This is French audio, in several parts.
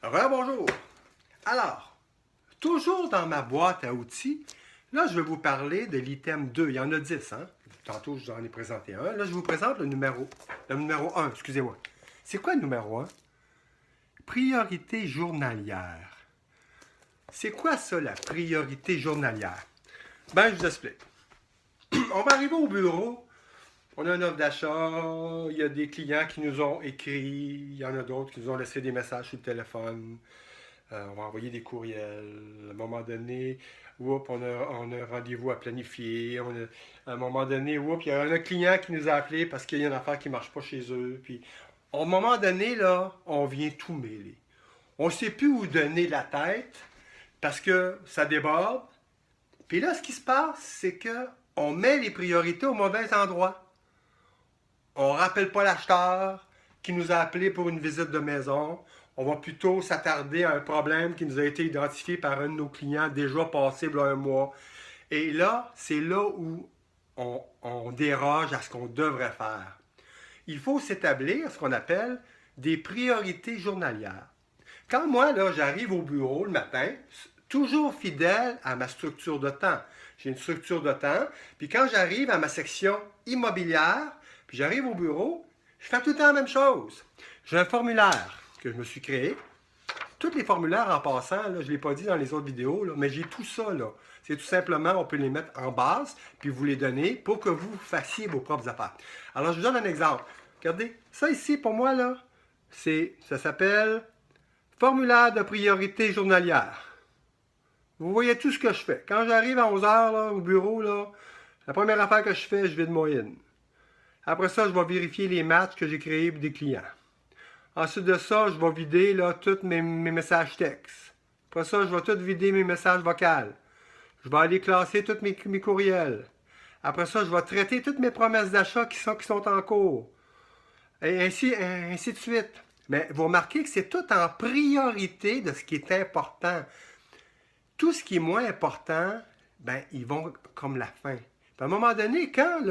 Bonjour. Alors, toujours dans ma boîte à outils, là, je vais vous parler de l'item 2. Il y en a 10, hein? Tantôt, je vous en ai présenté un. Là, je vous présente le numéro 1, excusez-moi. C'est quoi le numéro 1? Priorité journalière. C'est quoi ça, la priorité journalière? Ben, je vous explique. On va arriver au bureau, on a une offre d'achat, il y a des clients qui nous ont écrit, il y en a d'autres qui nous ont laissé des messages sur le téléphone. On va envoyer des courriels. À un moment donné, on a un rendez-vous à planifier. À un moment donné, il y a un client qui nous a appelé parce qu'il y a une affaire qui ne marche pas chez eux. Puis, à un moment donné, là, on vient tout mêler. On ne sait plus où donner la tête parce que ça déborde. Puis là, ce qui se passe, c'est que on met les priorités au mauvais endroit. On ne rappelle pas l'acheteur qui nous a appelé pour une visite de maison. On va plutôt s'attarder à un problème qui nous a été identifié par un de nos clients déjà passé il y a un mois. Et là, c'est là où on déroge à ce qu'on devrait faire. Il faut s'établir ce qu'on appelle des priorités journalières. Quand moi, là, j'arrive au bureau le matin, toujours fidèle à ma structure de temps. J'ai une structure de temps, puis quand j'arrive à ma section immobilière, puis j'arrive au bureau, je fais tout le temps la même chose. J'ai un formulaire que je me suis créé. Tous les formulaires en passant, là, je ne l'ai pas dit dans les autres vidéos, là, mais j'ai tout ça. Là. C'est tout simplement, on peut les mettre en base, puis vous les donner pour que vous fassiez vos propres affaires. Alors, je vous donne un exemple. Regardez, ça ici, pour moi, là, ça s'appelle formulaire de priorité journalière. Vous voyez tout ce que je fais. Quand j'arrive à 11 h au bureau, là, la première affaire que je fais, je vide mon in. Après ça, je vais vérifier les matchs que j'ai créés pour des clients. Ensuite de ça, je vais vider là, tous mes messages textes. Après ça, je vais tout vider mes messages vocaux. Je vais aller classer tous mes courriels. Après ça, je vais traiter toutes mes promesses d'achat qui sont en cours. Et ainsi de suite. Mais vous remarquez que c'est tout en priorité de ce qui est important. Tout ce qui est moins important, ben, ils vont comme la fin. Puis à un moment donné, quand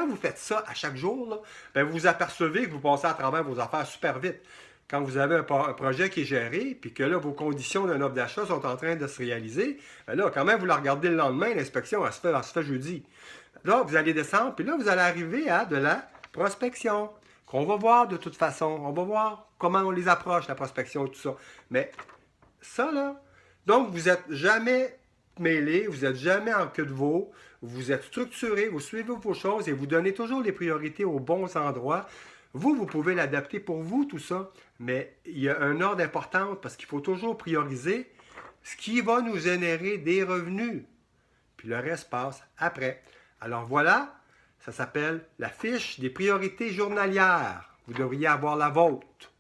vous faites ça à chaque jour, là, ben, vous vous apercevez que vous passez à travers vos affaires super vite. Quand vous avez un projet qui est géré, puis que là, vos conditions d'un offre d'achat sont en train de se réaliser, ben là, quand même, vous la regardez le lendemain, l'inspection, elle se fait jeudi. Là, vous allez descendre, puis là, vous allez arriver à de la prospection, qu'on va voir de toute façon. On va voir comment on les approche, la prospection et tout ça. Mais ça, là, donc, vous n'êtes jamais mêlé, vous n'êtes jamais en queue de veau, vous êtes structuré, vous suivez vos choses et vous donnez toujours les priorités aux bons endroits. Vous pouvez l'adapter pour vous, tout ça, mais il y a un ordre important parce qu'il faut toujours prioriser ce qui va nous générer des revenus. Puis le reste passe après. Alors voilà, ça s'appelle la fiche des priorités journalières. Vous devriez avoir la vôtre.